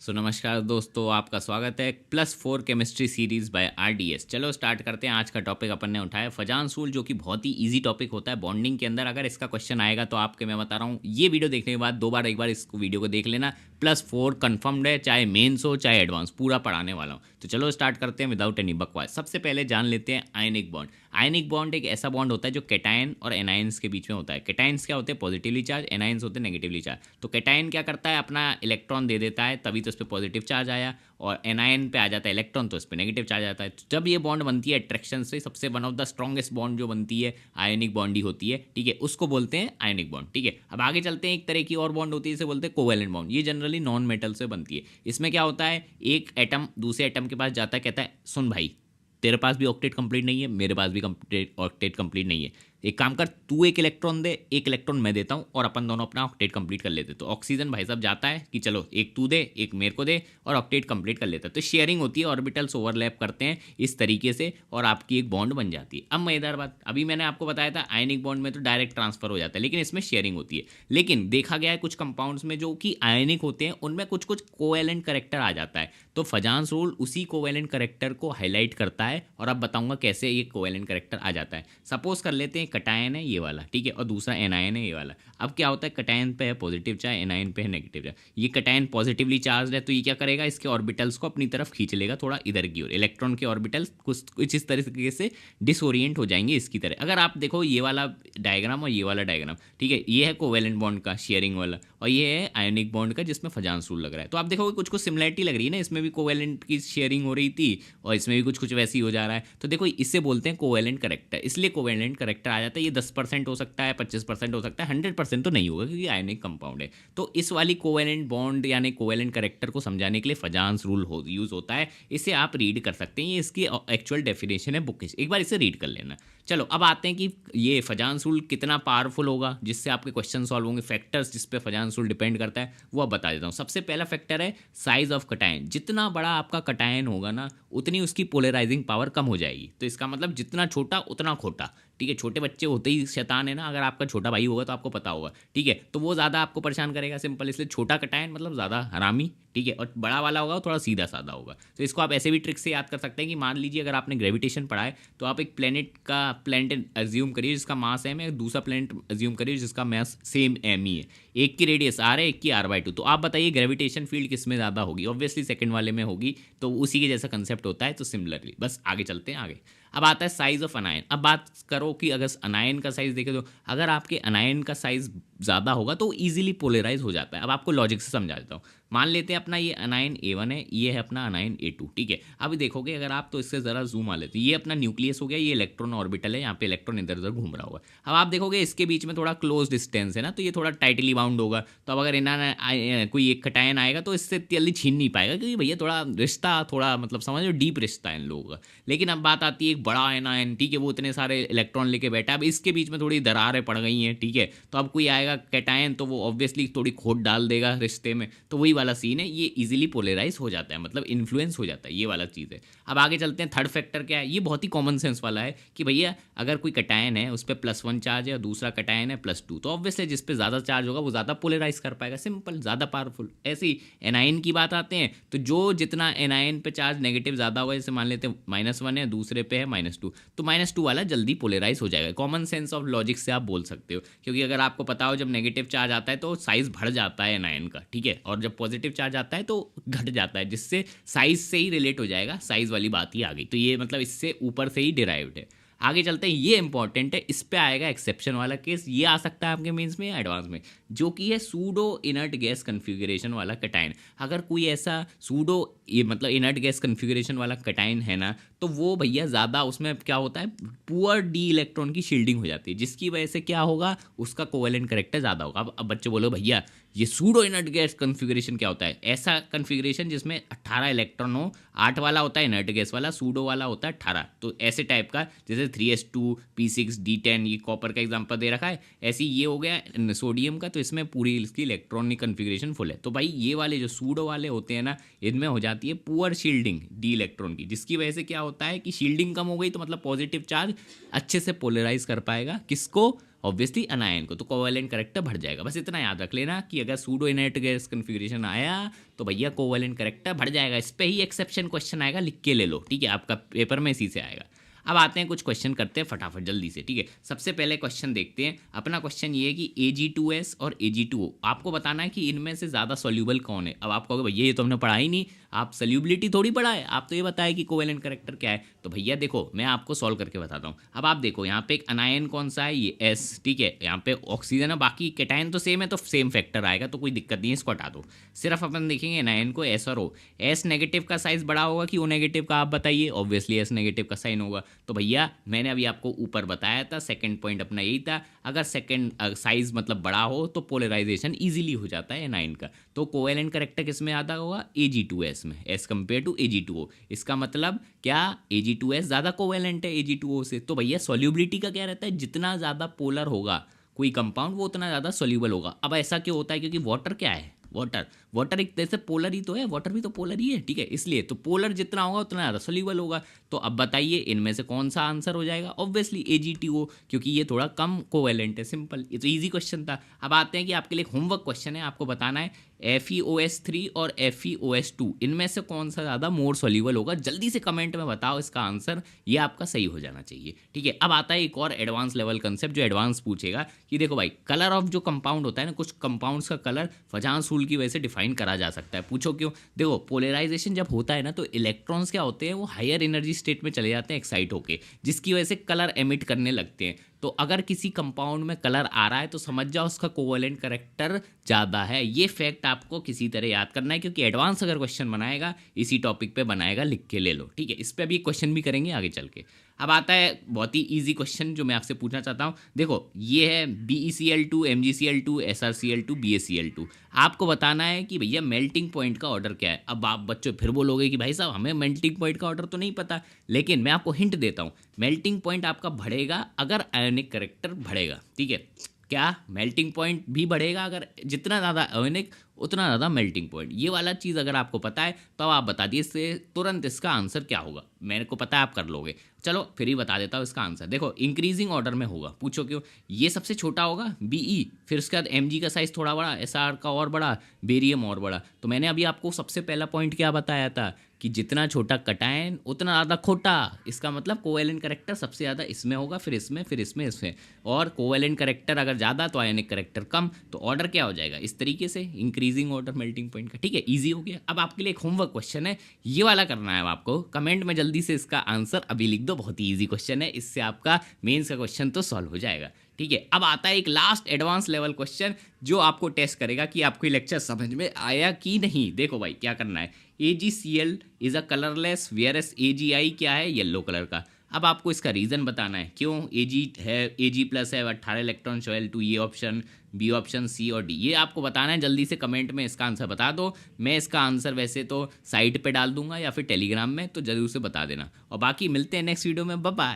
नमस्कार दोस्तों, आपका स्वागत है +4 केमिस्ट्री सीरीज़ बाय आरडीएस। चलो स्टार्ट करते हैं। आज का टॉपिक अपन ने उठाया फजान सूल, जो कि बहुत ही इजी टॉपिक होता है बॉन्डिंग के अंदर। अगर इसका क्वेश्चन आएगा तो आपके मैं बता रहा हूँ, ये वीडियो देखने के बाद दो बार एक बार इस वीडियो को देख लेना। +4 कन्फर्म्ड है, चाहे मेन्स हो चाहे एडवांस, पूरा पढ़ाने वाला हूँ। तो चलो स्टार्ट करते हैं विदाउट एनी बकवास। सबसे पहले जान लेते हैं आयनिक बॉन्ड। आयनिक बॉन्ड एक ऐसा बॉन्ड होता है जो कैटायन और एनायंस के बीच में होता है। कैटायंस क्या होते हैं? Positively charge. एनायंस होते हैं नेगेटिवली चार्ज। तो कैटायन क्या करता है? अपना इलेक्ट्रॉन दे देता है, तभी तो इस पर पॉजिटिव चार्ज आया। और एनायन पे आ जाता है इलेक्ट्रॉन, तो इस पर नेगेटिव चार्ज आता है। तो जब ये बॉन्ड बनती है अट्रैक्शन से, सबसे one of the strongest bond जो बनती है आयनिक बॉन्ड ही होती है। ठीक है, उसको बोलते हैं आयनिक बॉन्ड। ठीक है, अब आगे चलते हैं। एक तरह की और बॉन्ड होती है, इसे बोलते हैं कोवेलेंट बॉन्ड। ये जनरली नॉन मेटल से बनती है। इसमें क्या होता है? एक एटम दूसरे एटम के पास जाता है, कहता है सुन भाई, तेरे पास भी ऑक्टेट कंप्लीट नहीं है, मेरे पास भी ऑक्टेट कंप्लीट नहीं है। एक काम कर, तू एक इलेक्ट्रॉन दे, एक इलेक्ट्रॉन मैं देता हूँ, और अपन दोनों अपना ऑक्टेट कंप्लीट कर लेते। तो ऑक्सीजन भाई साहब जाता है कि चलो एक तू दे एक मेरे को दे, और ऑक्टेट कंप्लीट कर लेता है। तो शेयरिंग होती है, ऑर्बिटल्स ओवरलैप करते हैं इस तरीके से, और आपकी एक बॉन्ड बन जाती है। अब मजेदार बात, अभी मैंने आपको बताया था आयनिक बॉन्ड में तो डायरेक्ट ट्रांसफर हो जाता है, लेकिन इसमें शेयरिंग होती है। लेकिन देखा गया है कुछ कंपाउंड्स में जो कि आयनिक होते हैं, उनमें कुछ कुछ कोवेलेंट करेक्टर आ जाता है। तो फजान्स रूल उसी कोवेलेंट करेक्टर को हाईलाइट करता है, और अब बताऊंगा कैसे ये कोवेलेंट करेक्टर आ जाता है। सपोज कर लेते हैं कटायन है ये वाला, ठीक है, और दूसरा एनायन है ये वाला। अब क्या होता है? कटायन पे है पॉजिटिव चार्ज, एनायन पे है नेगेटिव चार्ज। ये कटायन पॉजिटिवली चार्ज है, तो ये क्या करेगा? इसके ऑर्बिटल्स को अपनी तरफ खींच लेगा थोड़ा इधर की ओर। इलेक्ट्रॉन के ऑर्बिटल्स कुछ इस तरीके से डिसोरिएंट हो जाएंगे इसकी तरह। अगर आप देखो ये वाला डायग्राम और ये वाला डायग्राम, ठीक है, ये है कोवेलेंट बॉन्ड का शेयरिंग वाला, और ये है आयनिक बॉन्ड का जिसमें फजान्स रूल लग रहा है। तो आप देखोगे कुछ कुछ सिमिलरिटी लग रही है ना, इसमें भी कोवेलेंट की शेयरिंग हो रही थी और इसमें भी कुछ कुछ वैसी हो जा रहा है। तो देखो इससे बोलते हैं कोवेलेंट करेक्टर, इसलिए कोवेलेंट करेक्टर आ जाता है। ये 10% हो सकता है, 25% हो सकता है, 100% तो नहीं होगा क्योंकि आयनिक कंपाउंड है। तो इस वाली कोवेलेंट बॉन्ड यानी कोवेलेंट करेक्टर को समझाने के लिए फजान्स रूल यूज होता है। इसे आप रीड कर सकते हैं, ये इसकी एक्चुअल डेफिनेशन है बुक, एक बार इसे रीड कर लेना। चलो अब आते हैं कि ये फजान्स रूल कितना पावरफुल होगा जिससे आपके क्वेश्चन सॉल्व होंगे। फैक्टर्स जिस पे फजान्स रूल डिपेंड करता है वो अब बता देता हूँ। सबसे पहला फैक्टर है साइज ऑफ कटायन। जितना बड़ा आपका कटायन होगा ना, उतनी उसकी पोलराइजिंग पावर कम हो जाएगी। तो इसका मतलब जितना छोटा उतना खोटा। ठीक है, छोटे बच्चे होते ही शैतान है ना, अगर आपका छोटा भाई होगा तो आपको पता होगा। ठीक है, तो वो ज़्यादा आपको परेशान करेगा, सिंपल। इसलिए छोटा कटायन मतलब ज़्यादा हरामी। ठीक है, और बड़ा वाला होगा थोड़ा सीधा साधा होगा। तो इसको आप ऐसे भी ट्रिक से याद कर सकते हैं कि मान लीजिए अगर आपने ग्रेविटेशन पढ़ा है, तो आप एक प्लेनेट एज्यूम करिए जिसका मास एम है, दूसरा प्लेनेट एज्यूम करिए जिसका मास सेम एम ही है। एक की रेडियस आर है, एक की r/2। तो आप बताइए ग्रेविटेशन फील्ड किस में ज़्यादा होगी? ऑब्वियसली सेकंड वाले में होगी। तो उसी के जैसा कंसेप्ट होता है। तो सिमिलरली बस आगे चलते हैं आगे। अब आता है साइज ऑफ अनायन। अब बात करो कि अगर अनायन का साइज देखे, तो अगर आपके अनायन का साइज ज़्यादा होगा तो ईजिली पोलराइज हो जाता है। अब आपको लॉजिक से समझा देता हूँ। मान लेते हैं अपना ये अनायन A1 है, ये है अपना अनायन A2। ठीक है, अब देखोगे अगर आप, तो इससे ज़रा जूम आ लेते, ये अपना न्यूक्लियस हो गया, ये इलेक्ट्रॉन ऑर्बिटल है, यहाँ पे इलेक्ट्रॉन इधर उधर घूम रहा होगा। अब आप देखोगे इसके बीच में थोड़ा क्लोज डिस्टेंस है ना, तो ये थोड़ा टाइटली बाउंड होगा। तो अब अगर कोई एक कटायन आएगा तो इससे जल्दी छीन नहीं पाएगा, क्योंकि भैया थोड़ा रिश्ता, थोड़ा मतलब समझ लो डीप रिश्ता है इन लोगों का। लेकिन अब बात आती है एक बड़ा आयन, ठीक है, वो इतने सारे इलेक्ट्रॉन लेके बैठा है। अब इसके बीच में थोड़ी दरारें पड़ गई हैं। ठीक है, तो अब कोई आएगा कैटायन, तो वो ऑब्वियसली थोड़ी खोट डाल देगा रिश्ते में। तो वही वाला सीन है, ये इजीली पोलराइज हो जाता है, मतलब इन्फ्लुएंस हो जाता है, ये वाला चीज़ है। अब आगे चलते हैं। थर्ड फैक्टर क्या है? ये बहुत ही कॉमन सेंस वाला है कि भैया अगर कोई कटायन है उस पर +1 चार्ज है और दूसरा कटायन है +2, तो ऑब्वियसली जिस पे ज़्यादा चार्ज होगा वो ज़्यादा पोलराइज कर पाएगा, सिंपल, ज़्यादा पावरफुल। ऐसे ही एनायन की बात आते हैं, तो जो जितना एनायन पे चार्ज नेगेटिव ज़्यादा होगा, जैसे मान लेते हैं -1 है, दूसरे पे है -2, तो -2 वाला जल्दी पोलराइज हो जाएगा। कॉमन सेंस ऑफ लॉजिक से आप बोल सकते हो, क्योंकि अगर आपको पता हो जब नेगेटिव चार्ज आता है तो साइज बढ़ जाता है एनायन का। ठीक है, और जब पॉजिटिव चार्ज आता है तो घट जाता है, जिससे साइज से ही रिलेट हो जाएगा, साइज वाली बात ही आ गई। तो ये मतलब इससे ऊपर से ही डिराइव्ड है। आगे चलते हैं, ये इंपॉर्टेंट है, इस पे आएगा एक्सेप्शन वाला केस। ये आ सकता है आपके मेंस में या एडवांस में, जो कि है सूडो इनर्ट गैस कन्फिगरेशन वाला कटायन। अगर कोई ऐसा सूडो, ये मतलब इनर्ट गैस कन्फिगरेशन वाला कटायन है ना, तो वो भैया ज़्यादा, उसमें क्या होता है, पुअर डी इलेक्ट्रॉन की शील्डिंग हो जाती है, जिसकी वजह से क्या होगा, उसका कोवेलेंट करेक्टर ज़्यादा होगा। अब बच्चे बोलो भैया ये सूडो इनर्ट गैस कन्फिगरेशन क्या होता है? ऐसा कन्फिगरेशन जिसमें 18 इलेक्ट्रॉन हो, 8 वाला होता है इनर्ट गैस वाला, सूडो वाला होता है 18। तो ऐसे टाइप का, जैसे 3s2 p6 d10, ये कॉपर का एग्जांपल दे रखा है, ऐसे ये हो गया सोडियम का, तो इसमें पूरी इसकी इलेक्ट्रॉनिक कन्फिगरेशन फुल है। तो भाई ये वाले जो सूडो वाले होते हैं ना, इनमें हो जाती है पुअर शील्डिंग डी इलेक्ट्रॉन की, जिसकी वजह से क्या होता है कि शील्डिंग कम हो गई, तो मतलब पॉजिटिव चार्ज अच्छे से पोलराइज कर पाएगा किसको, ऑब्वियसली अनायन को, तो कोवेलेंट करेक्टर बढ़ जाएगा। बस इतना याद रख लेना कि अगर सूडो इनर्ट गैस कन्फिग्रेशन आया तो भैया कोवेलेंट करेक्टर बढ़ जाएगा। इस पर ही एक्सेप्शन क्वेश्चन आएगा, लिख के ले लो, ठीक है, आपका पेपर में इसी से आएगा। अब आते हैं कुछ क्वेश्चन करते हैं फटाफट जल्दी से, ठीक है। सबसे पहले क्वेश्चन देखते हैं। अपना क्वेश्चन ये है कि Ag2S और Ag2O आपको बताना है कि इनमें से ज़्यादा सॉल्यूबल कौन है। अब आप कहोगे भैया ये तो हमने पढ़ा ही नहीं, आप सॉल्युबिलिटी थोड़ी पढ़ा है, आप तो ये बताए कि कोवेलेंट करेक्टर क्या है। तो भैया देखो मैं आपको सॉल्व करके बताता हूँ। अब आप देखो यहाँ पे एक अनायन कौन सा है, ये S, ठीक है, यहाँ पे ऑक्सीजन है, बाकी कैटायन तो सेम है तो सेम फैक्टर आएगा, तो कोई दिक्कत नहीं है, इसको हटा दो। सिर्फ अपन देखेंगे अनायन को S और O। S नेगेटिव का साइज बड़ा होगा कि O नेगेटिव का, आप बताइए। ऑब्वियसली S नेगेटिव का साइन होगा। तो भैया मैंने अभी आपको ऊपर बताया था, सेकंड पॉइंट अपना यही था, अगर सेकंड साइज मतलब बड़ा हो तो पोलराइजेशन इजीली हो जाता है एनाइन का। तो कोवेलेंट करेक्टर किस में ज़्यादा होगा, Ag2S में, एज कंपेयर टू Ag2O। इसका मतलब क्या, Ag2S ज़्यादा कोवेलेंट है Ag2O से। तो भैया सॉल्युबिलिटी का क्या रहता है, जितना ज़्यादा पोलर होगा कोई कंपाउंड वो उतना ज़्यादा सॉल्यूबल होगा। अब ऐसा क्यों होता है, क्योंकि वाटर क्या है, वाटर एक तरह से पोलर ही तो है, वाटर भी तो पोलर ही है, ठीक है, इसलिए तो पोलर जितना होगा उतना ज़्यादा सोल्यूबल होगा। तो अब बताइए इनमें से कौन सा आंसर हो जाएगा, ऑब्वियसली Ag2O, क्योंकि ये थोड़ा कम कोवेलेंट है। सिंपल, ये तो इजी क्वेश्चन था। अब आते हैं कि आपके लिए होमवर्क क्वेश्चन है, आपको बताना है FeOS3 और FeOS2 इनमें से कौन सा ज़्यादा मोर सोल्यूबल होगा। जल्दी से कमेंट में बताओ इसका आंसर, ये आपका सही हो जाना चाहिए, ठीक है। अब आता है एक और एडवांस लेवल कंसेप्ट जो एडवांस पूछेगा कि देखो भाई कलर ऑफ जो कंपाउंड होता है ना, कुछ कंपाउंड्स का कलर फजांस रूल की वजह से डिफाइन करा जा सकता है। पूछो क्यों, देखो पोलराइजेशन जब होता है ना तो इलेक्ट्रॉन्स क्या होते हैं, वो हायर एनर्जी स्टेट में चले जाते हैं एक्साइट होके, जिसकी वजह से कलर एमिट करने लगते हैं। तो अगर किसी कंपाउंड में कलर आ रहा है तो समझ जाओ उसका कोवेलेंट करेक्टर ज़्यादा है। ये फैक्ट आपको किसी तरह याद करना है, क्योंकि एडवांस अगर क्वेश्चन बनाएगा इसी टॉपिक पे बनाएगा, लिख के ले लो, ठीक है। इस पर भी क्वेश्चन भी करेंगे आगे चल के। अब आता है बहुत ही इजी क्वेश्चन जो मैं आपसे पूछना चाहता हूँ। देखो ये है BeCl2, MgCl2, SrCl2, BaCl2। आपको बताना है कि भैया मेल्टिंग पॉइंट का ऑर्डर क्या है। अब आप बच्चों फिर बोलोगे कि भाई साहब हमें मेल्टिंग पॉइंट का ऑर्डर तो नहीं पता, लेकिन मैं आपको हिंट देता हूँ। मेल्टिंग पॉइंट आपका बढ़ेगा अगर आयोनिक करेक्टर बढ़ेगा, ठीक है। क्या, मेल्टिंग पॉइंट भी बढ़ेगा अगर जितना ज़्यादा आयोनिक उतना ज़्यादा मेल्टिंग पॉइंट। ये वाला चीज़ अगर आपको पता है तो आप बता दिए इससे तुरंत इसका आंसर क्या होगा। मेरे को पता है आप कर लोगे, चलो फिर ही बता देता हूँ इसका आंसर। देखो इंक्रीजिंग ऑर्डर में होगा, पूछो क्यों, ये सबसे छोटा होगा Be, फिर उसके बाद Mg का साइज़ थोड़ा बड़ा, Sr का और बड़ा, बेरियम और बड़ा। तो मैंने अभी आपको सबसे पहला पॉइंट क्या बताया था कि जितना छोटा कटायन उतना ज़्यादा खोटा। इसका मतलब कोवेलेंट करेक्टर सबसे ज़्यादा इसमें होगा, फिर इसमें, फिर इसमें, इसमें। और कोवेलेंट करेक्टर अगर ज़्यादा तो आयोनिक करेक्टर कम, तो ऑर्डर क्या हो जाएगा इस तरीके से, इंक्रीजिंग ऑर्डर मेल्टिंग पॉइंट का, ठीक है। ईजी हो गया। अब आपके लिए एक होमवर्क क्वेश्चन है, ये वाला करना है आपको। कमेंट में जल्दी से इसका आंसर अभी लिख दो, बहुत ही ईजी क्वेश्चन है, इससे आपका मेंस का क्वेश्चन तो सॉल्व हो जाएगा, ठीक है। अब आता है एक लास्ट एडवांस लेवल क्वेश्चन जो आपको टेस्ट करेगा कि आपको ये लेक्चर समझ में आया कि नहीं। देखो भाई क्या करना है, AgCl is a colourless whereas AgI क्या है, येलो कलर का। अब आपको इसका रीज़न बताना है क्यों Ag है, Ag+ है, 18 इलेक्ट्रॉन, 12 ये ऑप्शन, बी ऑप्शन, C और D, ये आपको बताना है। जल्दी से कमेंट में इसका आंसर बता दो। मैं इसका आंसर वैसे तो साइट पे डाल दूंगा या फिर टेलीग्राम में, तो जरूर से बता देना। और बाकी मिलते हैं नेक्स्ट वीडियो में, बाय बाय।